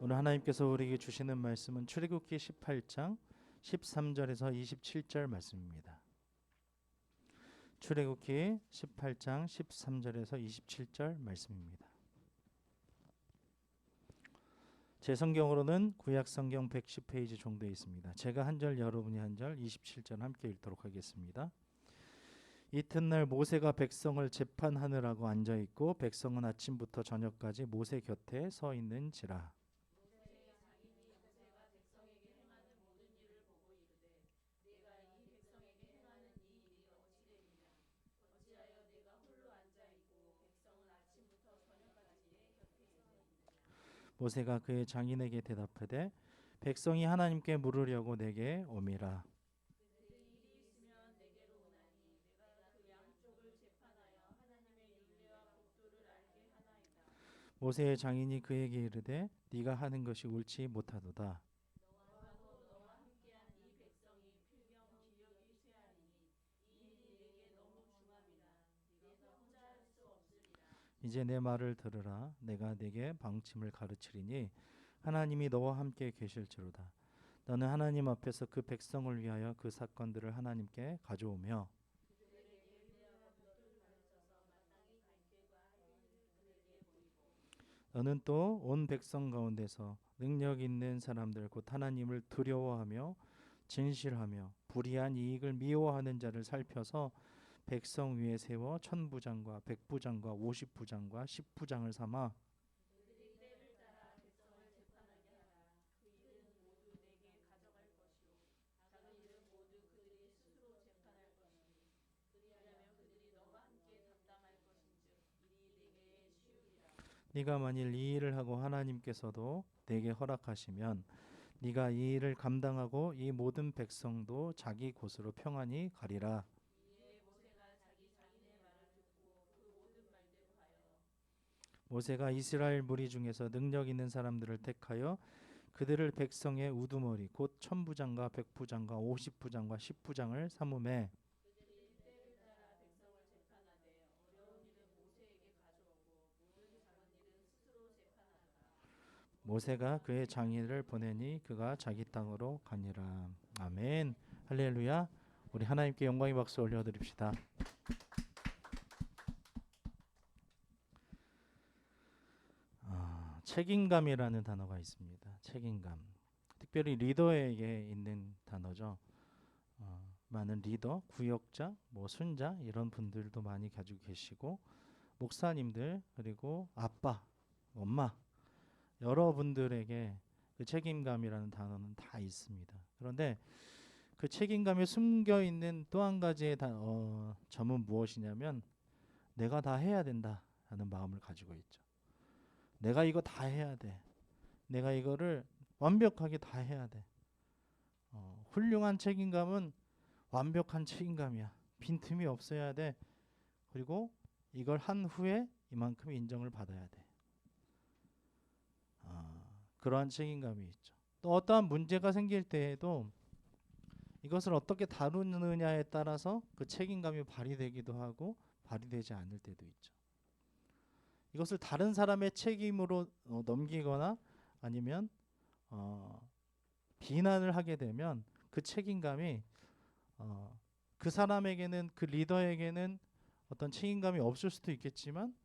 오늘 하나님께서 우리에게 주시는 말씀은 출애굽기 18장 13절에서 27절 말씀입니다. 출애굽기 18장 13절에서 27절 말씀입니다. 제 성경으로는 구약 성경 110페이지 정도에 있습니다. 제가 한 절, 여러분이 한 절, 27절 함께 읽도록 하겠습니다. 이튿날 모세가 백성을 재판하느라고 앉아 있고 백성은 아침부터 저녁까지 모세 곁에 서 있는지라. 모세가 그의 장인에게 대답하되 백성이 하나님께 물으려고 내게 오미라. 모세의 장인이 그에게 이르되 네가 하는 것이 옳지 못하도다. 이제 내 말을 들으라. 내가 네게 방침을 가르치리니 하나님이 너와 함께 계실지로다. 너는 하나님 앞에서 그 백성을 위하여 그 사건들을 하나님께 가져오며 너는 또 온 백성 가운데서 능력 있는 사람들 곧 하나님을 두려워하며 진실하며 불의한 이익을 미워하는 자를 살펴서 백성 위에 세워 천부장과 백부장과 50부장과 10부장을 삼아 네가 만일 이 일을 하고 하나님께서도 내게 허락하시면 네가 이 일을 감당하고 이 모든 백성도 자기 곳으로 평안히 가리라. 모세가 이스라엘 무리 중에서 능력 있는 사람들을 택하여 그들을 백성의 우두머리 곧 천부장과 백부장과 50부장과 10부장을 삼음에 모세가 그의 장인을 보내니 그가 자기 땅으로 가니라. 아멘. 할렐루야. 우리 하나님께 영광의 박수 올려드립시다. 책임감이라는 단어가 있습니다. 책임감. 특별히 리더에게 있는 단어죠. 많은 리더, 구역자, 순자 이런 분들도 많이 가지고 계시고 목사님들 그리고 아빠, 엄마 여러분들에게 그 책임감이라는 단어는 다 있습니다. 그런데 그 책임감에 숨겨 있는 또 한 가지의 점은 무엇이냐면 내가 다 해야 된다라는 마음을 가지고 있죠. 내가 이거 다 해야 돼. 내가 이거를 완벽하게 다 해야 돼. 훌륭한 책임감은 완벽한 책임감이야. 빈틈이 없어야 돼. 그리고 이걸 한 후에 이만큼 인정을 받아야 돼. 그러한 책임감이 있죠. 또 어떠한 문제가 생길 때에도 이것을 어떻게 다루느냐에 따라서 그 책임감이 발휘되기도 하고 발휘되지 않을 때도 있죠. 이것을 다른 사람의 책임으로 넘기거나 아니면 비난을 하게 되면 그 책임감이 그 사람에게는 그 리더에게는 어떤 책임감이 없을 수도 있겠지만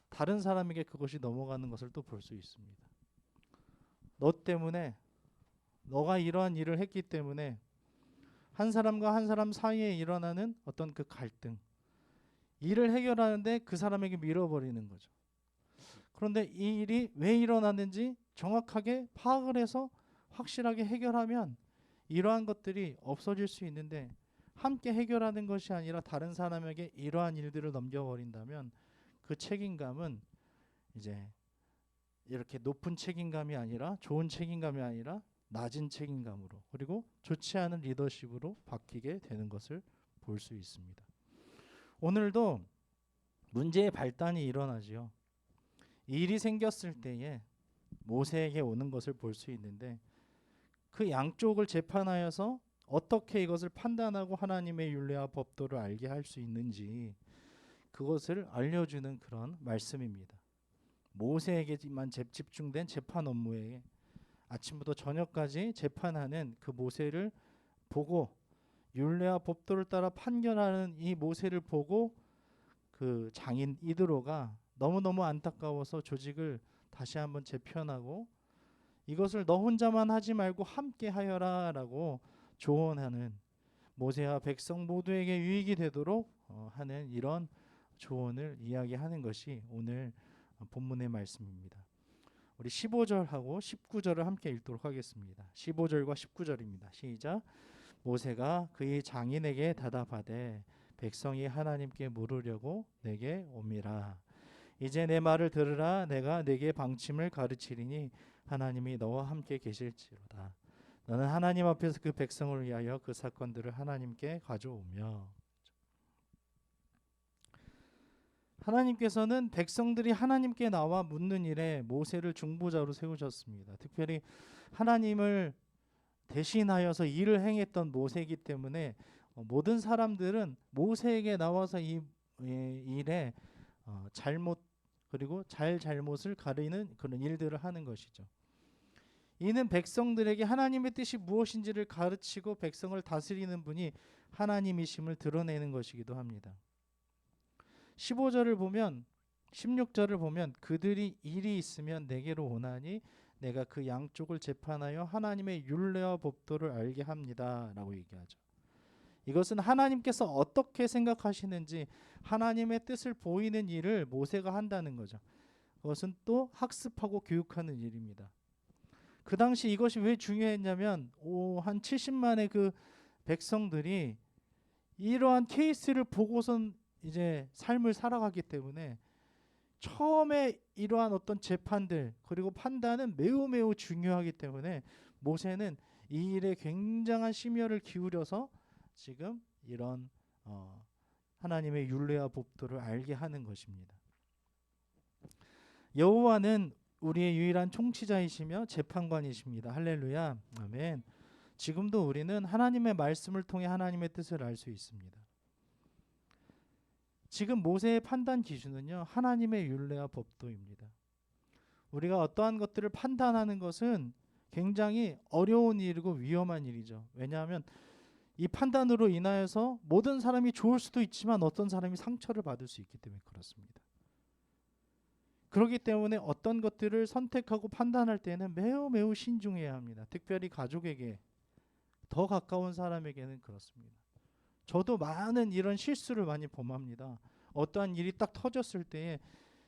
다른 사람에게 그것이 넘어가는 것을 또 볼 수 있습니다. 너 때문에 너가 이러한 일을 했기 때문에 한 사람과 한 사람 사이에 일어나는 어떤 그 갈등 일을 해결하는데 그 사람에게 밀어버리는 거죠. 그런데 이 일이 왜 일어났는지 정확하게 파악을 해서 확실하게 해결하면 이러한 것들이 없어질 수 있는데 함께 해결하는 것이 아니라 다른 사람에게 이러한 일들을 넘겨버린다면 그 책임감은 이제 이렇게 높은 책임감이 아니라 좋은 책임감이 아니라 낮은 책임감으로 그리고 좋지 않은 리더십으로 바뀌게 되는 것을 볼 수 있습니다. 오늘도 문제의 발단이 일어나지요. 일이 생겼을 때에 모세에게 오는 것을 볼 수 있는데 그 양쪽을 재판하여서 어떻게 이것을 판단하고 하나님의 율례와 법도를 알게 할 수 있는지 그것을 알려주는 그런 말씀입니다. 모세에게만 집중된 재판 업무에 아침부터 저녁까지 재판하는 그 모세를 보고 율례와 법도를 따라 판결하는 이 모세를 보고 그 장인 이드로가 너무너무 안타까워서 조직을 다시 한번 재편하고 이것을 너 혼자만 하지 말고 함께 하여라라고 조언하는, 모세와 백성 모두에게 유익이 되도록 하는 이런 조언을 이야기하는 것이 오늘 본문의 말씀입니다. 우리 15절하고 19절을 함께 읽도록 하겠습니다. 15절과 19절입니다. 시작. 모세가 그의 장인에게 대답하되 백성이 하나님께 물으려고 내게 옴이라. 이제 내 말을 들으라. 내가 내게 방침을 가르치리니 하나님이 너와 함께 계실지로다. 너는 하나님 앞에서 그 백성을 위하여 그 사건들을 하나님께 가져오며. 하나님께서는 백성들이 하나님께 나와 묻는 일에 모세를 중보자로 세우셨습니다. 특별히 하나님을 대신하여서 일을 행했던 모세이기 때문에 모든 사람들은 모세에게 나와서 이 일에 잘못 그리고 잘못을 가리는 그런 일들을 하는 것이죠. 이는 백성들에게 하나님의 뜻이 무엇인지를 가르치고 백성을 다스리는 분이 하나님이심을 드러내는 것이기도 합니다. 15절을 보면 16절을 보면 그들이 일이 있으면 내게로 오나니 내가 그 양쪽을 재판하여 하나님의 율례와 법도를 알게 합니다 라고 얘기하죠. 이것은 하나님께서 어떻게 생각하시는지 하나님의 뜻을 보이는 일을 모세가 한다는 거죠. 그것은 또 학습하고 교육하는 일입니다. 그 당시 이것이 왜 중요했냐면 한 70만의 그 백성들이 이러한 케이스를 보고선 이제 삶을 살아가기 때문에 처음에 이러한 어떤 재판들 그리고 판단은 매우 중요하기 때문에 모세는 이 일에 굉장한 심혈을 기울여서 지금 이런 하나님의 율례와 법도를 알게 하는 것입니다. 여호와는 우리의 유일한 통치자이시며 재판관이십니다. 할렐루야. 아멘. 지금도 우리는 하나님의 말씀을 통해 하나님의 뜻을 알 수 있습니다. 지금 모세의 판단 기준은요, 하나님의 율례와 법도입니다. 우리가 어떠한 것들을 판단하는 것은 굉장히 어려운 일이고 위험한 일이죠. 왜냐하면 이 판단으로 인하여서 모든 사람이 좋을 수도 있지만 어떤 사람이 상처를 받을 수 있기 때문에 그렇습니다. 그렇기 때문에 어떤 것들을 선택하고 판단할 때는 매우 신중해야 합니다. 특별히 가족에게, 더 가까운 사람에게는 그렇습니다. 저도 많은 이런 실수를 많이 범합니다. 어떠한 일이 딱 터졌을 때에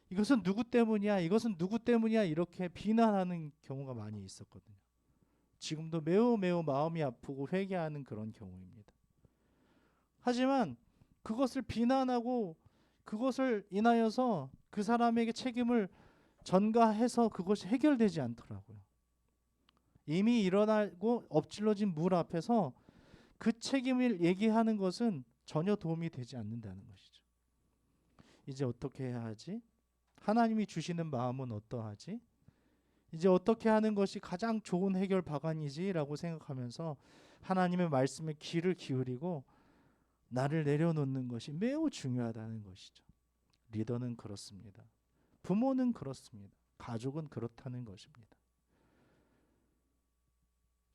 이것은 누구 때문이야, 이것은 누구 때문이야 이렇게 비난하는 경우가 많이 있었거든요. 지금도 매우 마음이 아프고 회개하는 그런 경우입니다. 하지만 그것을 비난하고 그것을 인하여서 그 사람에게 책임을 전가해서 그것이 해결되지 않더라고요. 이미 일어나고 엎질러진 물 앞에서 그 책임을 얘기하는 것은 전혀 도움이 되지 않는다는 것이죠. 이제 어떻게 해야 하지? 하나님이 주시는 마음은 어떠하지? 이제 어떻게 하는 것이 가장 좋은 해결 방안이지? 라고 생각하면서 하나님의 말씀에 귀를 기울이고 나를 내려놓는 것이 매우 중요하다는 것이죠. 리더는 그렇습니다. 부모는 그렇습니다. 가족은 그렇다는 것입니다.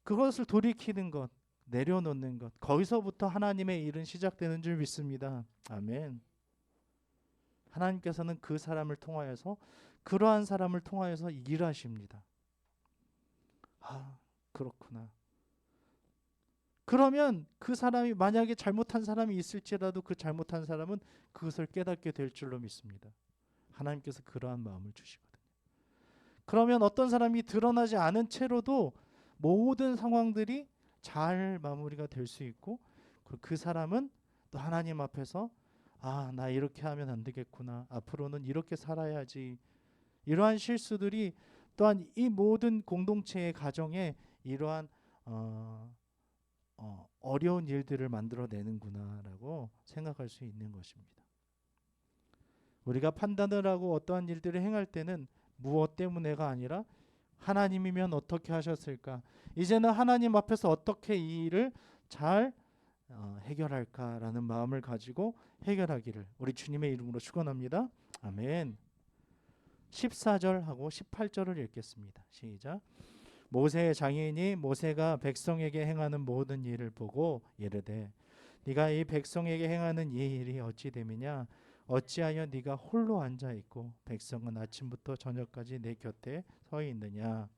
그것을 돌이키는 것, 내려놓는 것, 거기서부터 하나님의 일은 시작되는 줄 믿습니다. 아멘. 하나님께서는 그 사람을 통하여서, 그러한 사람을 통하여서 일하십니다. 아, 그렇구나. 그러면 그 사람이 만약에 잘못한 사람이 있을지라도 그 잘못한 사람은 그것을 깨닫게 될 줄로 믿습니다. 하나님께서 그러한 마음을 주시거든요. 그러면 어떤 사람이 드러나지 않은 채로도 모든 상황들이 잘 마무리가 될 수 있고, 그 사람은 또 하나님 앞에서 나 이렇게 하면 안 되겠구나, 앞으로는 이렇게 살아야지, 이러한 실수들이 또한 이 모든 공동체의 가정에 이러한 어려운 일들을 만들어내는구나라고 생각할 수 있는 것입니다. 우리가 판단을 하고 어떠한 일들을 행할 때는 무엇 때문에가 아니라 하나님이면 어떻게 하셨을까? 이제는 하나님 앞에서 어떻게 이 일을 잘 해결할까라는 마음을 가지고 해결하기를 우리 주님의 이름으로 축원합니다. 아멘. 14절하고 18절을 읽겠습니다. 시작. 모세의 장인이 모세가 백성에게 행하는 모든 일을 보고 이르되 네가 이 백성에게 행하는 이 일이 어찌 됨이냐 어찌하여 네가 홀로 앉아 있고 백성은 아침부터 저녁까지 내 곁에 서 있느냐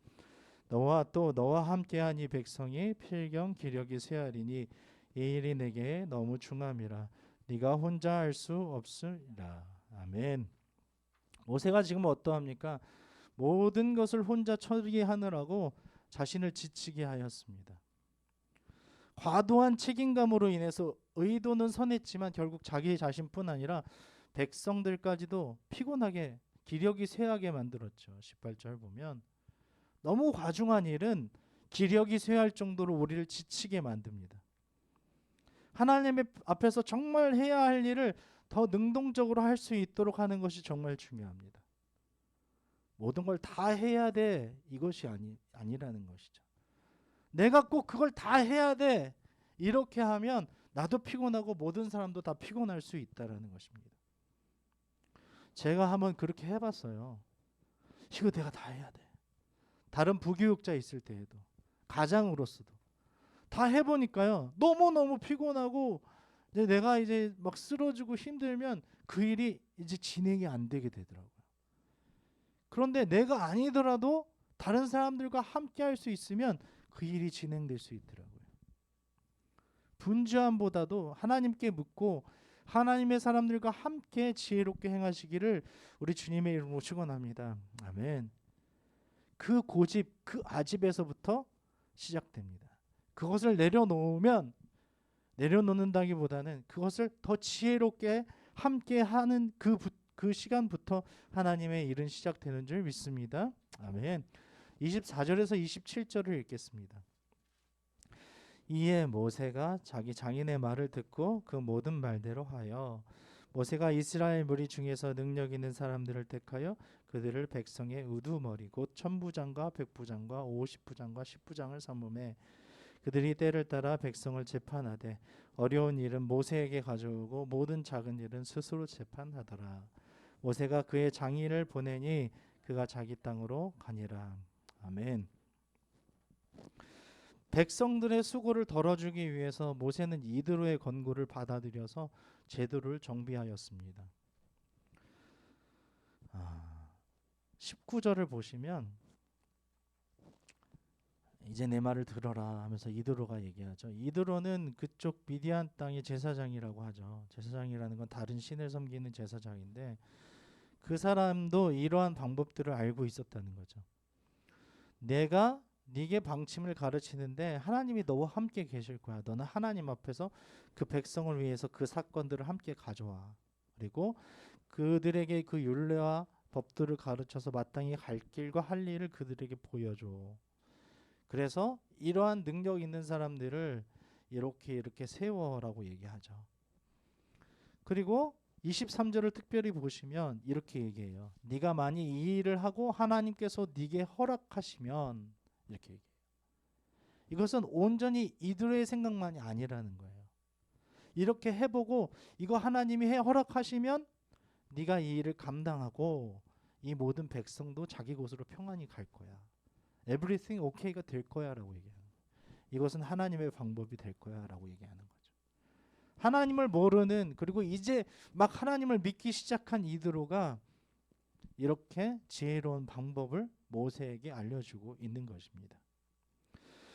너와 또 너와 함께한 이 백성이 필경 기력이 쇠하리니 이 일이 내게 너무 중함이라 네가 혼자 할 수 없으리라. 아멘. 모세가 지금 어떠합니까? 모든 것을 혼자 처리하느라고 자신을 지치게 하였습니다. 과도한 책임감으로 인해서 의도는 선했지만 결국 자기 자신뿐 아니라 백성들까지도 피곤하게 기력이 쇠하게 만들었죠. 18절 보면 너무 과중한 일은 기력이 쇠할 정도로 우리를 지치게 만듭니다. 하나님의 앞에서 정말 해야 할 일을 더 능동적으로 할 수 있도록 하는 것이 정말 중요합니다. 모든 걸 다 해야 돼 이것이 아니라는 것이죠. 내가 꼭 그걸 다 해야 돼 이렇게 하면 나도 피곤하고 모든 사람도 다 피곤할 수 있다라는 것입니다. 제가 한번 그렇게 해봤어요. 이거 내가 다 해야 돼. 다른 부교육자 있을 때에도 가장으로서도 다 해보니까요 너무너무 피곤하고 이제 내가 이제 막 쓰러지고 힘들면 그 일이 이제 진행이 안 되게 되더라고요. 그런데 내가 아니더라도 다른 사람들과 함께 할 수 있으면 그 일이 진행될 수 있더라고요. 분주함보다도 하나님께 묻고 하나님의 사람들과 함께 지혜롭게 행하시기를 우리 주님의 이름으로 축원합니다. 아멘. 그 고집, 그 아집에서부터 시작됩니다. 그것을 내려놓는다기보다는 그것을 더 지혜롭게 함께 하는 그 시간부터 하나님의 일은 시작되는 줄 믿습니다. 아멘. 24절에서 27절을 읽겠습니다. 이에 모세가 자기 장인의 말을 듣고 그 모든 말대로 하여 모세가 이스라엘 무리 중에서 능력 있는 사람들을 택하여 그들을 백성의 우두머리 곧 천부장과 백부장과 50부장과 10부장을 삼음해 그들이 때를 따라 백성을 재판하되 어려운 일은 모세에게 가져오고 모든 작은 일은 스스로 재판하더라. 모세가 그의 장인을 보내니 그가 자기 땅으로 가니라. 아멘. 백성들의 수고를 덜어주기 위해서 모세는 이드로의 권고를 받아들여서 제도를 정비하였습니다. 19절을 보시면 이제 내 말을 들어라 하면서 이드로가 얘기하죠. 이드로는 그쪽 미디안 땅의 제사장이라고 하죠. 제사장이라는 건 다른 신을 섬기는 제사장인데 그 사람도 이러한 방법들을 알고 있었다는 거죠. 내가 네게 방침을 가르치는데 하나님이 너와 함께 계실 거야. 너는 하나님 앞에서 그 백성을 위해서 그 사건들을 함께 가져와. 그리고 그들에게 그 율례와 법들을 가르쳐서 마땅히 갈 길과 할 일을 그들에게 보여줘. 그래서 이러한 능력 있는 사람들을 이렇게 세워라고 얘기하죠. 그리고 23절을 특별히 보시면 이렇게 얘기해요. 네가 만약 이 일을 하고 하나님께서 네게 허락하시면 이렇게 얘기해요. 이것은 온전히 이들의 생각만이 아니라는 거예요. 이렇게 해보고 이거 하나님이 허락하시면 네가 이 일을 감당하고 이 모든 백성도 자기 곳으로 평안히 갈 거야. Everything okay가 될 거야 라고 얘기해요. 이것은 하나님의 방법이 될 거야 라고 얘기하는 거죠. 하나님을 모르는 그리고 이제 막 하나님을 믿기 시작한 이드로가 이렇게 지혜로운 방법을 모세에게 알려주고 있는 것입니다.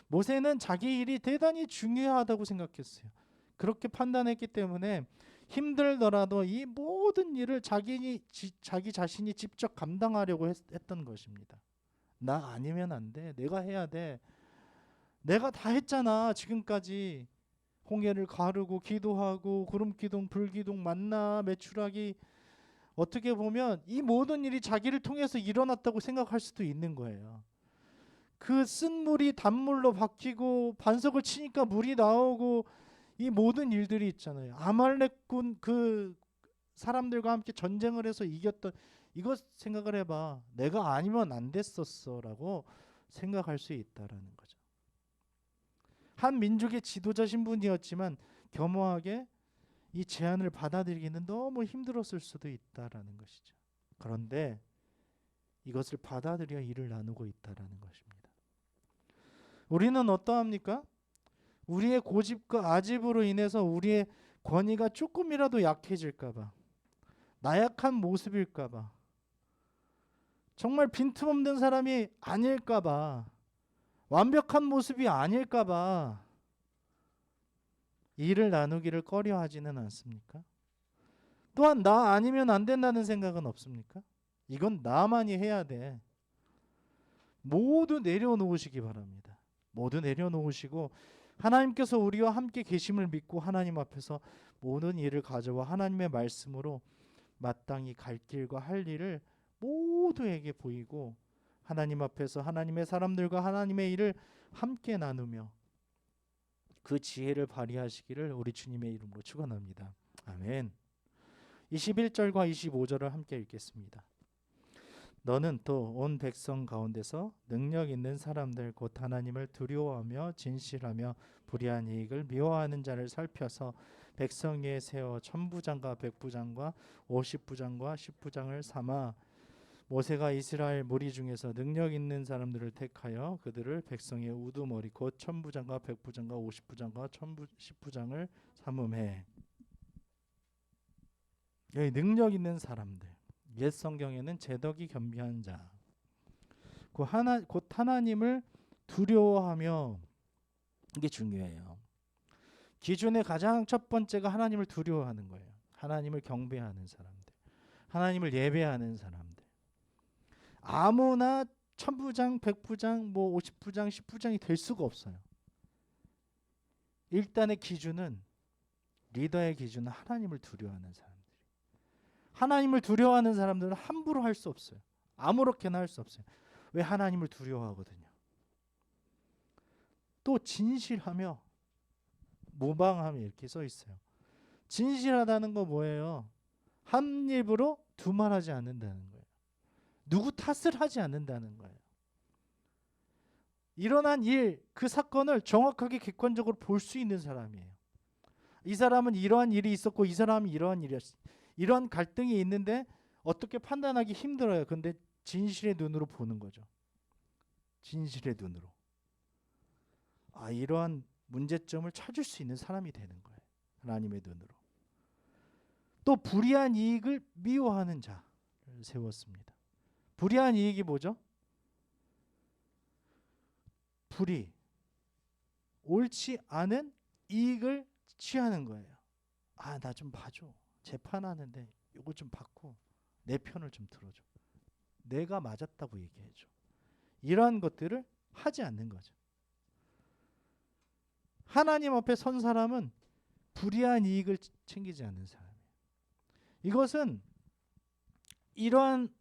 모세는 자기 일이 대단히 중요하다고 생각했어요. 그렇게 판단했기 때문에 힘들더라도 이 모든 일을 자기 자신이 직접 감당하려고 했던 것입니다. 나 아니면 안 돼. 내가 해야 돼. 내가 다 했잖아. 지금까지 홍해를 가르고 기도하고 구름기둥 불기둥 만나 메추라기 어떻게 보면 이 모든 일이 자기를 통해서 일어났다고 생각할 수도 있는 거예요. 그 쓴 물이 단물로 바뀌고 반석을 치니까 물이 나오고 이 모든 일들이 있잖아요. 아말렉군 그 사람들과 함께 전쟁을 해서 이겼던 이거 생각을 해봐. 내가 아니면 안 됐었어라고 생각할 수 있다라는 거죠. 한 민족의 지도자 신분이었지만 겸허하게 이 제안을 받아들이기는 너무 힘들었을 수도 있다라는 것이죠. 그런데 이것을 받아들여 일을 나누고 있다라는 것입니다. 우리는 어떠합니까? 우리의 고집과 아집으로 인해서 우리의 권위가 조금이라도 약해질까 봐, 나약한 모습일까 봐, 정말 빈틈없는 사람이 아닐까 봐, 완벽한 모습이 아닐까 봐 일을 나누기를 꺼려하지는 않습니까? 또한 나 아니면 안 된다는 생각은 없습니까? 이건 나만이 해야 돼. 모두 내려놓으시기 바랍니다. 모두 내려놓으시고 하나님께서 우리와 함께 계심을 믿고 하나님 앞에서 모든 일을 가져와 하나님의 말씀으로 마땅히 갈 길과 할 일을 모두에게 보이고 하나님 앞에서 하나님의 사람들과 하나님의 일을 함께 나누며 그 지혜를 발휘하시기를 우리 주님의 이름으로 축원합니다. 아멘. 21절과 25절을 함께 읽겠습니다. 너는 또 온 백성 가운데서 능력 있는 사람들 곧 하나님을 두려워하며 진실하며 불의한 이익을 미워하는 자를 살펴서 백성 위에 세워 천부장과 백부장과 50부장과 10부장을 삼아 모세가 이스라엘 무리 중에서 능력 있는 사람들을 택하여 그들을 백성의 우두머리 곧 천부장과 백부장과 50부장과 10부장을 삼음해. 여기 능력 있는 사람들, 옛 성경에는 제덕이 겸비한 자, 곧 하나님을 두려워하며, 이게 중요해요. 기준의 가장 첫 번째가 하나님을 두려워하는 거예요. 하나님을 경배하는 사람들, 하나님을 예배하는 사람들. 아무나 천부장, 백부장, 뭐 50부장, 10부장이 될 수가 없어요. 일단의 기준은, 리더의 기준은 하나님을 두려워하는 사람들. 하나님을 두려워하는 사람들은 함부로 할 수 없어요. 아무렇게나 할 수 없어요. 왜? 하나님을 두려워하거든요. 또 진실하며 모방하며 이렇게 써 있어요. 진실하다는 거 뭐예요? 한 입으로 두말하지 않는다는 거예요. 누구 탓을 하지 않는다는 거예요. 일어난 일, 그 사건을 정확하게 객관적으로 볼 수 있는 사람이에요. 이 사람은 이러한 일이 있었고 이 사람은 이러한 일이었어요. 이러한 갈등이 있는데 어떻게 판단하기 힘들어요. 근데 진실의 눈으로 보는 거죠. 진실의 눈으로. 이러한 문제점을 찾을 수 있는 사람이 되는 거예요. 하나님의 눈으로. 또 불의한 이익을 미워하는 자를 세웠습니다. 불의한 이익이 뭐죠? 불의, 옳지 않은 이익을 취하는 거예요. 나 좀 봐줘. 재판하는데 이거 좀 받고 내 편을 좀 들어줘. 내가 맞았다고 얘기해줘. 이러한 것들을 하지 않는 거죠. 하나님 앞에 선 사람은 불의한 이익을 챙기지 않는 사람이에요. 이것은 이러한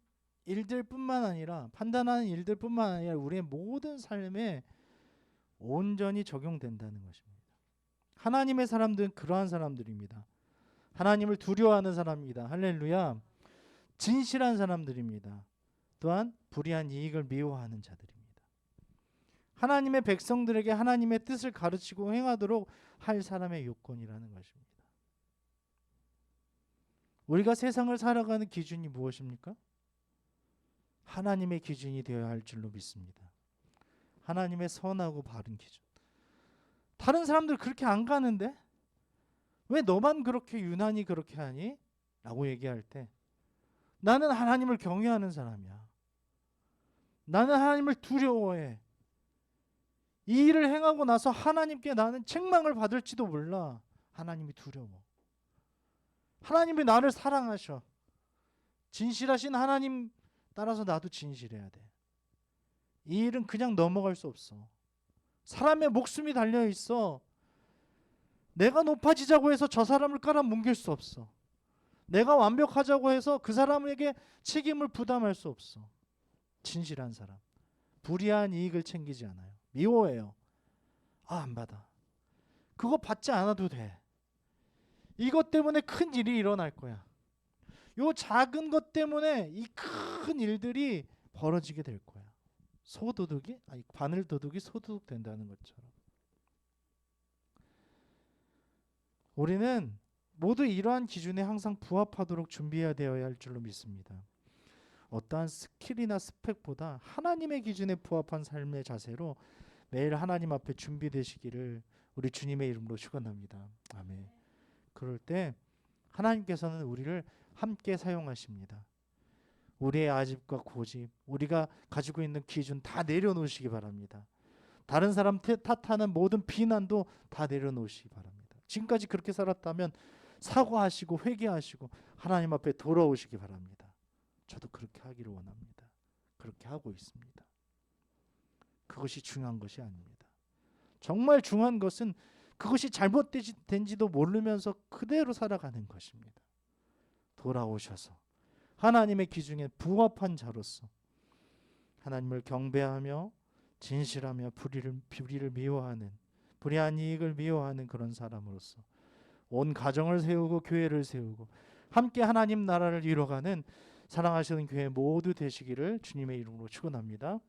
일들뿐만 아니라, 판단하는 일들뿐만 아니라 우리의 모든 삶에 온전히 적용된다는 것입니다. 하나님의 사람들은 그러한 사람들입니다. 하나님을 두려워하는 사람입니다. 할렐루야. 진실한 사람들입니다. 또한 불의한 이익을 미워하는 자들입니다. 하나님의 백성들에게 하나님의 뜻을 가르치고 행하도록 할 사람의 요건이라는 것입니다. 우리가 세상을 살아가는 기준이 무엇입니까? 하나님의 기준이 되어야 할 줄로 믿습니다. 하나님의 선하고 바른 기준. 다른 사람들 그렇게 안 가는데 왜 너만 그렇게 유난히 그렇게 하니? 라고 얘기할 때 나는 하나님을 경외하는 사람이야. 나는 하나님을 두려워해. 이 일을 행하고 나서 하나님께 나는 책망을 받을지도 몰라. 하나님이 두려워. 하나님이 나를 사랑하셔. 진실하신 하나님 따라서 나도 진실해야 돼. 이 일은 그냥 넘어갈 수 없어. 사람의 목숨이 달려 있어. 내가 높아지자고 해서 저 사람을 깔아뭉갤 수 없어. 내가 완벽하자고 해서 그 사람에게 책임을 부담할 수 없어. 진실한 사람. 불의한 이익을 챙기지 않아요. 미워해요. 안 받아. 그거 받지 않아도 돼. 이것 때문에 큰 일이 일어날 거야. 요 작은 것 때문에 이 큰 일들이 벌어지게 될 거야. 바늘도둑이 소도둑 된다는 것처럼. 우리는 모두 이러한 기준에 항상 부합하도록 준비해야 되어야 할 줄로 믿습니다. 어떠한 스킬이나 스펙보다 하나님의 기준에 부합한 삶의 자세로 매일 하나님 앞에 준비되시기를 우리 주님의 이름으로 축원합니다. 아멘. 그럴 때 하나님께서는 우리를 함께 사용하십니다. 우리의 아집과 고집, 우리가 가지고 있는 기준 다 내려놓으시기 바랍니다. 다른 사람 탓하는 모든 비난도 다 내려놓으시기 바랍니다. 지금까지 그렇게 살았다면 사과하시고 회개하시고 하나님 앞에 돌아오시기 바랍니다. 저도 그렇게 하기를 원합니다. 그렇게 하고 있습니다. 그것이 중요한 것이 아닙니다. 정말 중요한 것은 그것이 잘못된지도 모르면서 그대로 살아가는 것입니다. 돌아오셔서 하나님의 기준에 부합한 자로서 하나님을 경배하며 진실하며 불의를 미워하는, 불의한 이익을 미워하는 그런 사람으로서 온 가정을 세우고 교회를 세우고 함께 하나님 나라를 이뤄가는 사랑하시는 교회 모두 되시기를 주님의 이름으로 축원합니다.